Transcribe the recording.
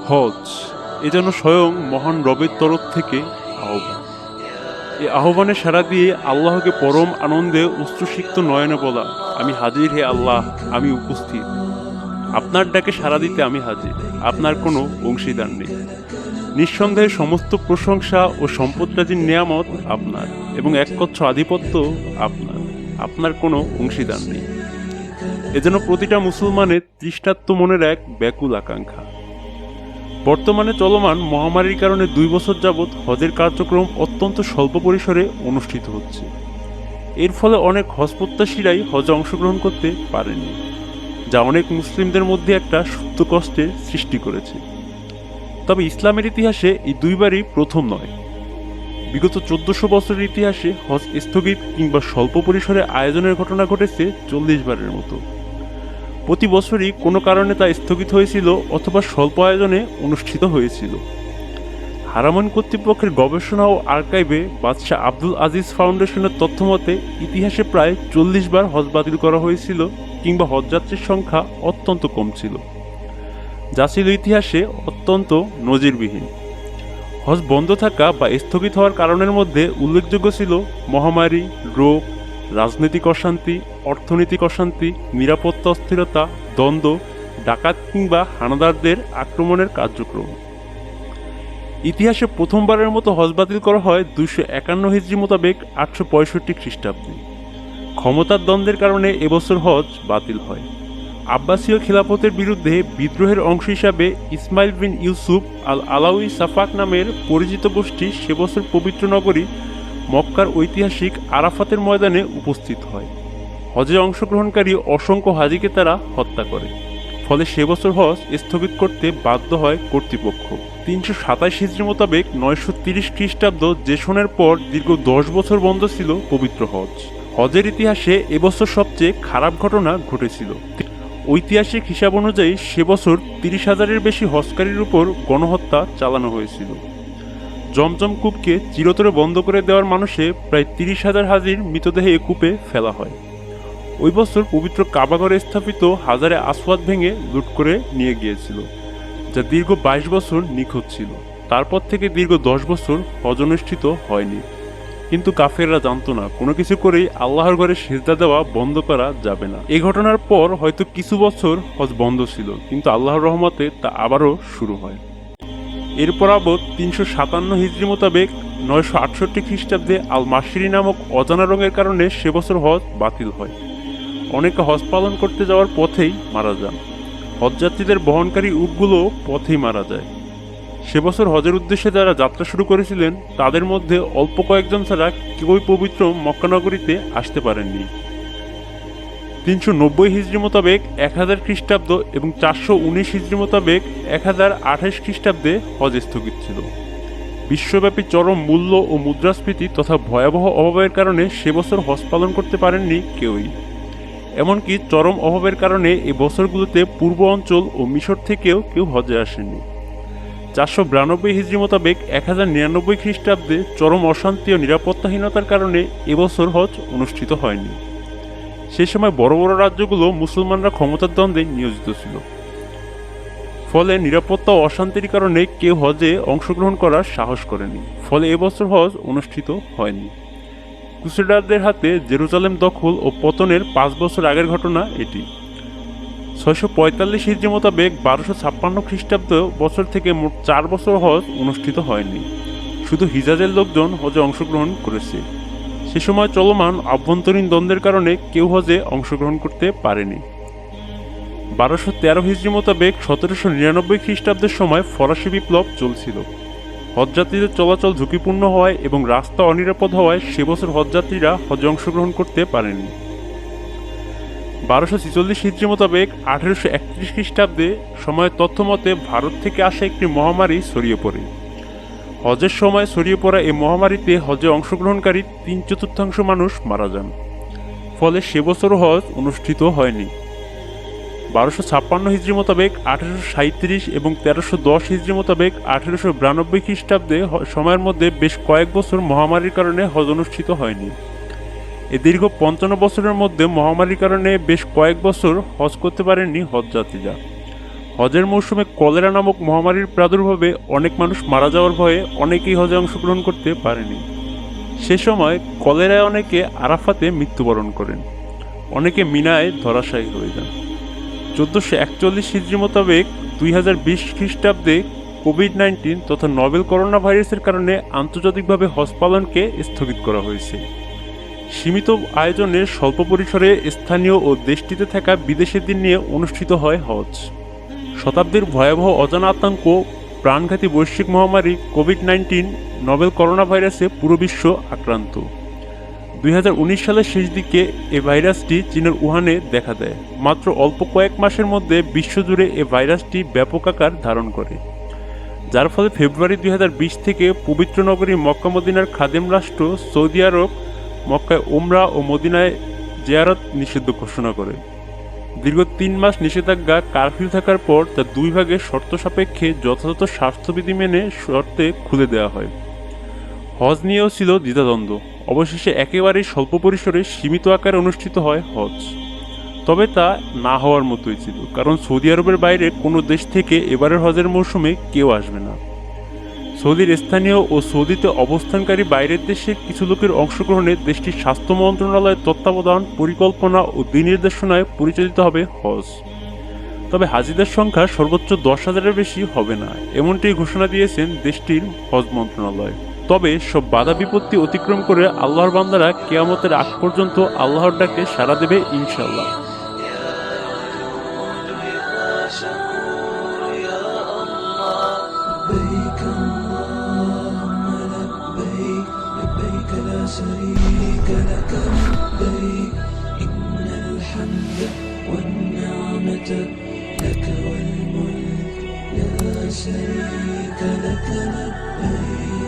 হজ এ যেন স্বয়ং মহান রবের তরফ থেকে আহ্বান। এই আহ্বানে সাড়া দিয়ে আল্লাহকে পরম আনন্দে অশ্রুসিক্ত নয়নে বলা, আমি হাজির হে আল্লাহ, আমি উপস্থিত। আপনার ডাকে সাড়া দিতে আমি হাজির, আপনার কোনো অংশীদার নেই। নিঃসন্দেহে সমস্ত প্রশংসা ও সম্পদরাজির নেয়ামত আপনার, এবং একচ্ছ আধিপত্য আপনার, আপনার কোনো অংশীদার নেই। এজন্য প্রতিটা মুসলমানের তৃষ্ণার্ত মনের এক ব্যাকুল আকাঙ্ক্ষা। বর্তমানে চলমান মহামারীর কারণে 2 বছর যাবৎ হজের কার্যক্রম অত্যন্ত স্বল্প পরিসরে অনুষ্ঠিত হচ্ছে। এর ফলে অনেক হজ প্রত্যাশীরাই হজে অংশগ্রহণ করতে পারেননি, যা অনেক মুসলিমদের মধ্যে একটা সুপ্ত কষ্টের সৃষ্টি করেছে। তবে ইসলামের ইতিহাসে এই 2বারই প্রথম নয়। বিগত 1400 বছরের ইতিহাসে হজ স্থগিত কিংবা স্বল্প পরিসরে আয়োজনের ঘটনা ঘটেছে 40 বারের মতো। প্রতি বছরই কোনো কারণে তা স্থগিত হয়েছিল অথবা স্বল্প আয়োজনে অনুষ্ঠিত হয়েছিল। হারামাইন কর্তৃপক্ষের গবেষণা ও আর্কাইভে বাদশাহ আব্দুল আজিজ ফাউন্ডেশনের তথ্যমতে ইতিহাসে প্রায় 40 বার হজ বাতিল করা হয়েছিল কিংবা হজযাত্রীর সংখ্যা অত্যন্ত কম ছিল, যা ছিল ইতিহাসে অত্যন্ত নজিরবিহীন। হজ বন্ধ থাকা বা স্থগিত হওয়ার কারণের মধ্যে উল্লেখযোগ্য ছিল মহামারী, রোগ, রাজনৈতিক অশান্তি, অর্থনৈতিক অশান্তি, নিরাপত্তা অস্থিরতা, দ্বন্দ্ব, ডাকাত কিংবা হানাদারদের আক্রমণের কার্যক্রম। ইতিহাসে প্রথমবারের মতো হজ বাতিল করা হয় 251 হিজরি মোতাবেক 865 খ্রিস্টাব্দে। ক্ষমতার দ্বন্দ্বের কারণে এবছর হজ বাতিল হয়। আব্বাসীয় খিলাফতের বিরুদ্ধে বিদ্রোহের অংশ হিসাবে ইসমাইল বিন ইউসুফ আল আলাউই সাফাক নামের পরিচিত গোষ্ঠী সে বছর পবিত্র নগরী মক্কার ঐতিহাসিক আরাফাতের ময়দানে উপস্থিত হয়। হজে অংশগ্রহণকারী অসংখ্য হাজিকে তারা হত্যা করে, ফলে সে বছর হজ স্থগিত করতে বাধ্য হয় কর্তৃপক্ষ। 327 হিজরি মোতাবেক 930 খ্রিস্টাব্দ জেশনের পর দীর্ঘ 10 বছর বন্ধ ছিল পবিত্র হজ। হজের ইতিহাসে এবছর সবচেয়ে খারাপ ঘটনা ঘটেছিল। ঐতিহাসিক হিসাব অনুযায়ী সে বছর 30,000-এর বেশি হজকারীর উপর গণহত্যা চালানো হয়েছিল। জমজম কূপকে চিরতরে বন্ধ করে দেওয়ার মানুষে প্রায় 30,000 হাজির মৃতদেহে এ কূপে ফেলা হয়। ওই বছর পবিত্র কাবাঘরে স্থাপিত হাজারে আসওয়াদ ভেঙে লুট করে নিয়ে গিয়েছিল, যা দীর্ঘ 22 বছর নিখোঁজ ছিল। তারপর থেকে দীর্ঘ 10 বছর হজ অনুষ্ঠিত হয়নি। কিন্তু কাফেররা জানতো না, কোনো কিছু করেই আল্লাহর ঘরে সিজদা দেওয়া বন্ধ করা যাবে না। এই ঘটনার পর হয়তো কিছু বছর হজ বন্ধ ছিল, কিন্তু আল্লাহর রহমতে তা আবারও শুরু হয়। এরপর আবার 357 হিজরি মোতাবেক 968 খ্রিস্টাব্দে আল মাসিরি নামক অজানা রোগের কারণে সে বছর হজ বাতিল হয়। অনেকে হজ পালন করতে যাওয়ার পথেই মারা যান। হজযাত্রীদের বহনকারী উটগুলো পথেই মারা যায়। সে বছর হজের উদ্দেশ্যে যারা যাত্রা শুরু করেছিলেন তাদের মধ্যে অল্প কয়েকজন ছাড়া কেউই পবিত্র মক্কানগরীতে আসতে পারেননি। 390 হিজরি মোতাবেক 1000 খ্রিস্টাব্দ এবং 419 হিজরি মোতাবেক 1028 খ্রিস্টাব্দে হজ স্থগিত ছিল। বিশ্বব্যাপী চরম মূল্য ও মুদ্রাস্ফীতি তথা ভয়াবহ অভাবের কারণে সে বছর হজ পালন করতে পারেননি কেউই। এমনকি চরম অভাবের কারণে এই বছরগুলোতে পূর্ব অঞ্চল ও মিশর থেকেও কেউ হজে আসেনি। 492 হিজরি মোতাবেক 1099 খ্রিস্টাব্দে চরম অশান্তি ও নিরাপত্তাহীনতার কারণে এবছর হজ অনুষ্ঠিত হয়নি। সে সময় বড় বড় রাজ্যগুলো মুসলমানরা ক্ষমতার দ্বন্দ্বে নিয়োজিত ছিল, ফলে নিরাপত্তা ও অশান্তির কারণে কেউ হজে অংশগ্রহণ করার সাহস করেনি। ফলে এবছর হজ অনুষ্ঠিত হয়নি। ক্রুসেডারদের হাতে জেরুজালেম দখল ও পতনের 5 বছর আগের ঘটনা এটি। 645 হিজরি মোতাবেক 1256 খ্রিস্টাব্দ বছর থেকে মোট 4 বছর হজ অনুষ্ঠিত হয়নি। শুধু হিজাজের লোকজন হজে অংশগ্রহণ করেছে। সে সময় চলমান আভ্যন্তরীণ দ্বন্দ্বের কারণে কেউ হজে অংশগ্রহণ করতে পারেনি। 1213 হিজরি মোতাবেক 1799 খ্রিস্টাব্দের সময় ফরাসি বিপ্লব চলছিল। হজযাত্রীদের চলাচল ঝুঁকিপূর্ণ হওয়ায় এবং রাস্তা অনিরাপদ হওয়ায় সে বছর হজযাত্রীরা হজে অংশগ্রহণ করতে পারেনি। 1246 হিজরি মোতাবেক 1831 খ্রিস্টাব্দে সময়ের তথ্যমতে ভারত থেকে আসা একটি মহামারী ছড়িয়ে পড়ে। হজের সময় ছড়িয়ে পড়া এই মহামারীতে হজে অংশগ্রহণকারী 3/4 মানুষ মারা যান। ফলে সে বছরও হজ অনুষ্ঠিত হয়নি। 1256 হিজরি মোতাবেক 1837 এবং 1310 হিজরি মোতাবেক 1892 খ্রিস্টাব্দে সময়ের মধ্যে বেশ কয়েক বছর মহামারীর কারণে হজ অনুষ্ঠিত হয়নি। এই দীর্ঘ 55 বছরের মধ্যে মহামারীর কারণে বেশ কয়েক বছর হজ করতে পারেননি হজযাত্রীরা। হজের মৌসুমে কলেরা নামক মহামারীর প্রাদুর্ভাবে অনেক মানুষ মারা যাওয়ার ভয়ে অনেকেই হজে অংশগ্রহণ করতে পারেনি। সে সময় কলেরায় অনেকে আরাফাতে মৃত্যুবরণ করেন, অনেকে মিনায় ধরাশায়ী হয়ে যান। 1441 হিজরি মোতাবেক 2020 খ্রিস্টাব্দে কোভিড-19 তথা নভেল করোনা ভাইরাসের কারণে আন্তর্জাতিকভাবে হজ পালনকে স্থগিত করা হয়েছে। সীমিত আয়োজনে স্বল্প পরিসরে স্থানীয় ও দেশটিতে থাকা বিদেশিদের নিয়ে অনুষ্ঠিত হয় হজ। শতাব্দীর ভয়াবহ অজানা আতঙ্ক প্রাণঘাতী বৈশ্বিক মহামারী কোভিড-19 নভেল করোনা ভাইরাসে পুরো বিশ্ব আক্রান্ত। 2019 সালের শেষ দিকে এ ভাইরাসটি চীনের উহানে দেখা দেয়। মাত্র অল্প কয়েক মাসের মধ্যে বিশ্বজুড়ে এ ভাইরাসটি ব্যাপক আকার ধারণ করে, যার ফলে ফেব্রুয়ারি 2020 থেকে পবিত্র নগরী মক্কা মদিনার খাদেম রাষ্ট্র সৌদি আরব মক্কায় উমরা ও মদিনায় জিয়ারত নিষিদ্ধ ঘোষণা করে। দীর্ঘ 3 মাস নিষেধাজ্ঞা কারফিউ থাকার পর তা 2 ভাগে শর্ত সাপেক্ষে যথাযথ স্বাস্থ্যবিধি মেনে শর্তে খুলে দেওয়া হয়। হজ নিয়েও ছিল দ্বিধাদ্বন্দ্ব। অবশেষে একেবারেই স্বল্প পরিসরে সীমিত আকারে অনুষ্ঠিত হয় হজ। তবে তা না হওয়ার মতোই ছিল, কারণ সৌদি আরবের বাইরে কোনো দেশ থেকে এবারের হজের মৌসুমে কেউ আসবে না। সৌদির স্থানীয় ও সৌদিতে অবস্থানকারী বাইরের দেশের কিছু লোকের অংশগ্রহণে দেশটির স্বাস্থ্য মন্ত্রণালয়ের তত্ত্বাবধান, পরিকল্পনা ও দিক নির্দেশনায় পরিচালিত হবে হজ। তবে হাজিদের সংখ্যা সর্বোচ্চ 10,000-এর বেশি হবে না, এমনটি ঘোষণা দিয়েছেন দেশটির হজ মন্ত্রণালয়। তবে সব বাধা বিপত্তি অতিক্রম করে আল্লাহর বান্দারা কিয়ামতের আগ পর্যন্ত আল্লাহর ডাকে সাড়া দেবে ইনশাআল্লাহ। لبيك اللهم لبيك لبيك لا شريك لك لبيك إن الحمد والنعمة لك والملك لا شريك لك لبيك